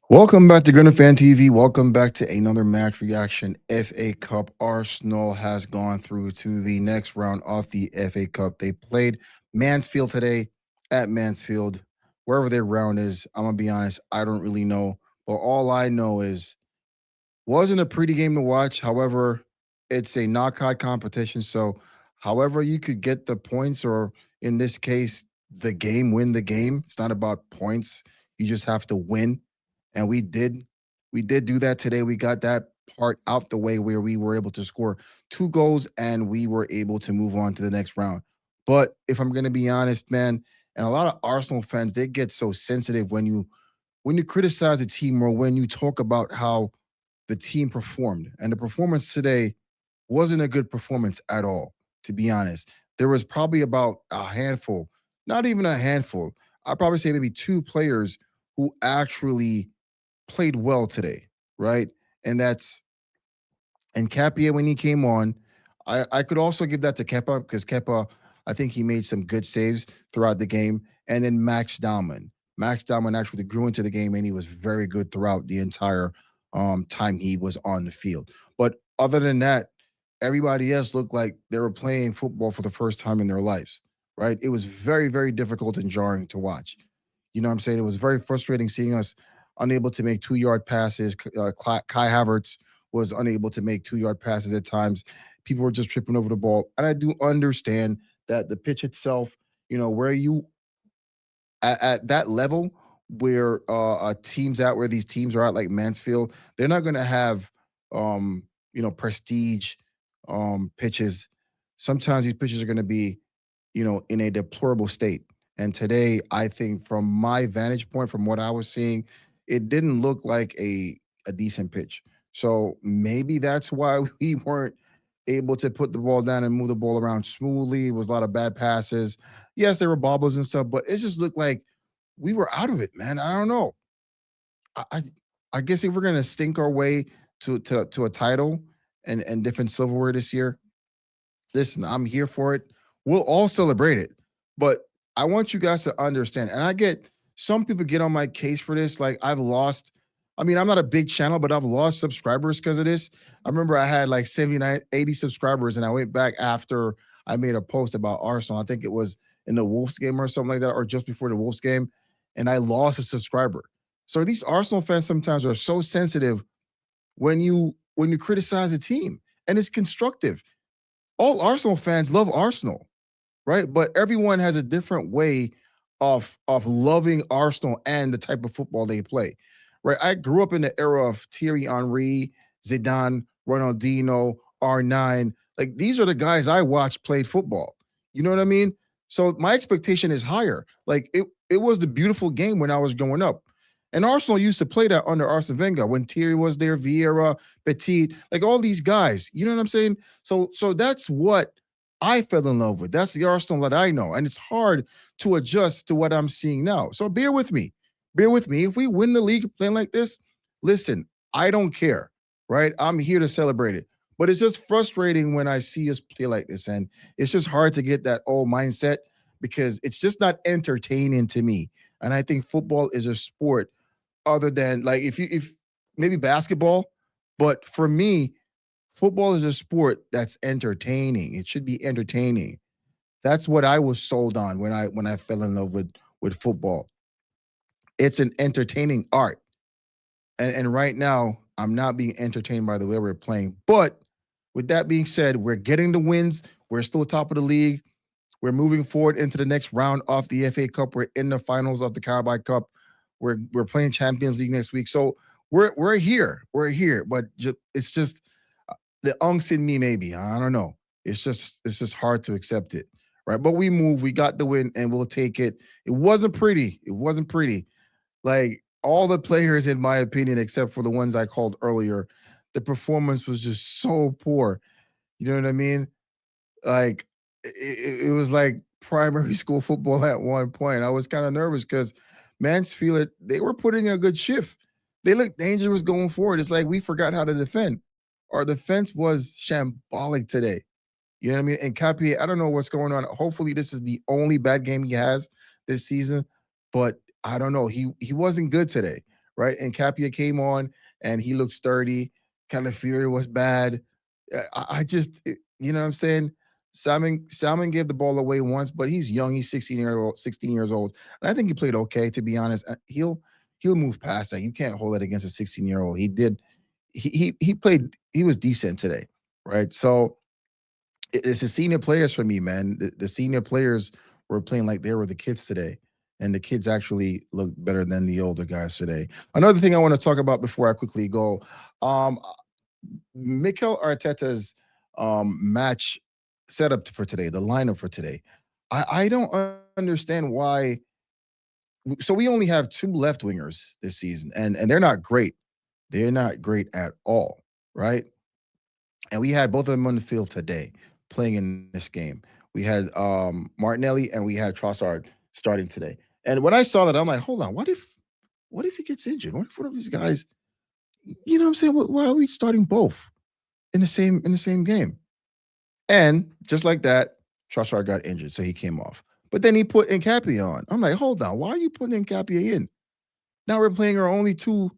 Welcome back to Gunner Fan TV. Welcome back to another match reaction. FA Cup. Arsenal has gone through to the next round of the FA Cup. They played Mansfield today at Mansfield. Wherever their ground is, I'm gonna be honest, I don't really know. But all I know is wasn't a pretty game to watch. However, it's a knockout competition. So, however, you could get the points, or in this case, the game, win the game. It's not about points. You just have to win. And we did do that today. We got that part out the way where we were able to score two goals and we were able to move on to the next round. But if I'm gonna be honest, man, and a lot of Arsenal fans, they get so sensitive when you criticize a team or when you talk about how the team performed. And the performance today wasn't a good performance at all, to be honest. There was probably about a handful, not even a handful. I'd probably say maybe two players who actually played well today, right? And that's and Capia when he came on. I could also give that to Kepa because Kepa, I think he made some good saves throughout the game. And then Max Dahman. Max Dahman actually grew into the game and he was very good throughout the entire time he was on the field. But other than that, everybody else looked like they were playing football for the first time in their lives, right? It was very, very difficult and jarring to watch. You know what I'm saying? It was very frustrating seeing us unable to make 2 yard passes. Kai Havertz was unable to make 2 yard passes at times. People were just tripping over the ball. And I do understand that the pitch itself, where you at that level where teams at where these teams are at, like Mansfield, they're not going to have prestige pitches. Sometimes these pitches are going to be in a deplorable state. And today, I think from my vantage point, from what I was seeing, it didn't look like a decent pitch. So maybe that's why we weren't able to put the ball down and move the ball around smoothly. It was a lot of bad passes. Yes, there were bobbles and stuff, but it just looked like we were out of it, man. I don't know. I I, I guess if we're gonna stink our way to a title and different silverware this year, listen, I'm here for it. We'll all celebrate it. But I want you guys to understand, and I get some people get on my case for this. Like I've lost, I mean, I'm not a big channel, but I've lost subscribers because of this. I remember I had like 79, 80 subscribers, and I went back after I made a post about Arsenal. I think it was in the Wolves game or something like that, or just before the Wolves game, and I lost a subscriber. So these Arsenal fans sometimes are so sensitive when you criticize a team, and it's constructive. All Arsenal fans love Arsenal, right? But everyone has a different way of loving Arsenal and the type of football they play, right? I grew up in the era of Thierry Henry, Zidane, Ronaldinho, R9. Like these are the guys I watched played football. You know what I mean? So my expectation is higher. Like it was the beautiful game when I was growing up. And Arsenal used to play that under Arsene Wenger when Thierry was there, Vieira, Petit, like all these guys. You know what I'm saying? So that's what I fell in love with. That's the Arsenal that I know. And it's hard to adjust to what I'm seeing now. So bear with me. Bear with me. If we win the league playing like this, listen, I don't care, right? I'm here to celebrate it. But it's just frustrating when I see us play like this. And it's just hard to get that old mindset because it's just not entertaining to me. And I think football is a sport other than like if maybe basketball, but for me, football is a sport that's entertaining. It should be entertaining. That's what I was sold on when I fell in love with football. It's an entertaining art. And right now, I'm not being entertained by the way we're playing. But with that being said, we're getting the wins. We're still top of the league. We're moving forward into the next round of the FA Cup. We're in the finals of the Carabao Cup. We're playing Champions League next week. So we're here. We're here. But it's just the unks in me, maybe. I don't know. It's just hard to accept it. Right. But we move. We got the win and we'll take it. It wasn't pretty. It wasn't pretty. Like all the players, in my opinion, except for the ones I called earlier, the performance was just so poor. You know what I mean? Like it was like primary school football at one point. I was kind of nervous because Mansfield, they were putting in a good shift. They looked dangerous going forward. It's like we forgot how to defend. Our defense was shambolic today. You know what I mean? And Capier, I don't know what's going on. Hopefully, this is the only bad game he has this season. But I don't know. He wasn't good today, right? And Capia came on and he looked sturdy. Calafiori was bad. I just, you know what I'm saying? Salmon gave the ball away once, but he's young. He's 16 years old. And I think he played okay, to be honest. He'll move past that. You can't hold it against a 16-year-old. He played, he was decent today, right? So it's the senior players for me, man. The senior players were playing like they were the kids today. And the kids actually look better than the older guys today. Another thing I want to talk about before I quickly go, um, Mikel Arteta's match setup for today, the lineup for today. I don't understand why. So we only have two left wingers this season, and they're not great. They're not great at all, right? And we had both of them on the field today playing in this game. We had Martinelli and we had Trossard starting today. And when I saw that, I'm like, hold on, what if he gets injured? What if these guys, you know what I'm saying? Why are we starting both in the same game? And just like that, Trossard got injured, so he came off. But then he put Nkapia on. I'm like, hold on, why are you putting Nkapia in? Now we're playing our only two,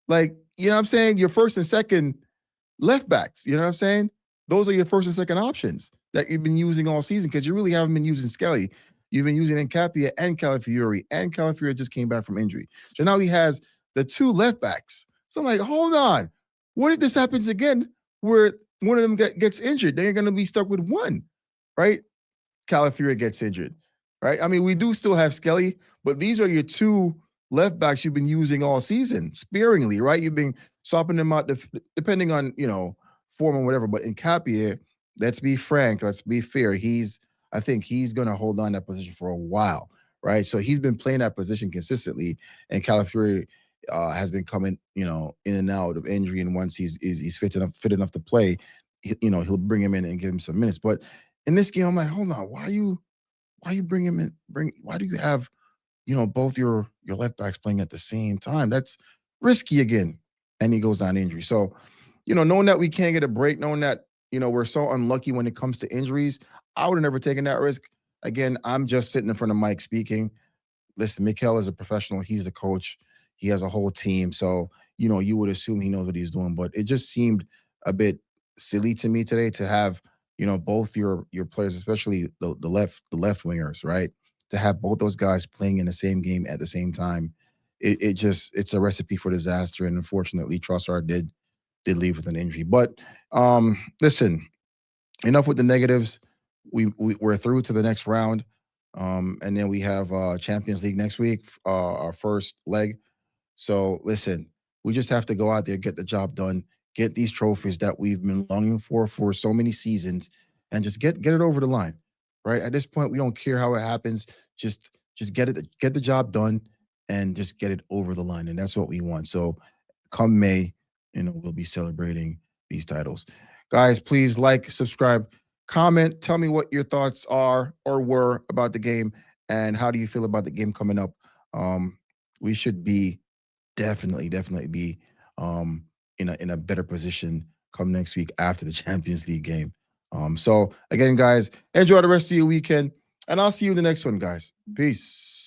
like, you know what I'm saying? Your first and second left backs. You know what I'm saying? Those are your first and second options that you've been using all season because you really haven't been using Skelly. You've been using Encapia and Calafiori, and Calafiori just came back from injury. So now he has the two left backs. So I'm like, hold on. What if this happens again where one of them gets injured? Then you're going to be stuck with one, right? Calafiori gets injured, right? I mean, we do still have Skelly, but these are your two left backs you've been using all season sparingly, right? You've been swapping them out depending on, form or whatever. But in Capia, let's be frank, let's be fair. I think he's going to hold on that position for a while, right? So he's been playing that position consistently, and Calafiori has been coming, in and out of injury. And once he's fit enough to play, he'll bring him in and give him some minutes. But in this game, I'm like, hold on, why you bring him in? Why do you have both your left backs playing at the same time? That's risky again. And he goes down injury. So, knowing that we can't get a break, knowing that we're so unlucky when it comes to injuries, I would have never taken that risk. Again, I'm just sitting in front of Mike speaking. Listen, Mikel is a professional. He's a coach. He has a whole team. So, you would assume he knows what he's doing. But it just seemed a bit silly to me today to have, both your players, especially the left wingers, right? To have both those guys playing in the same game at the same time. It's a recipe for disaster. And unfortunately, Trossard did leave with an injury. But listen, enough with the negatives. We're through to the next round. And then we have Champions League next week, our first leg. So listen, we just have to go out there, get the job done, get these trophies that we've been longing for so many seasons, and just get it over the line. Right at this point, we don't care how it happens. Just get the job done, and just get it over the line, and that's what we want. So come May, we'll be celebrating these titles. Guys, please like, subscribe, comment, tell me what your thoughts are or were about the game, and how do you feel about the game coming up. We should be definitely be in a better position come next week after the Champions League game. So again, guys, enjoy the rest of your weekend, and I'll see you in the next one, guys. Peace.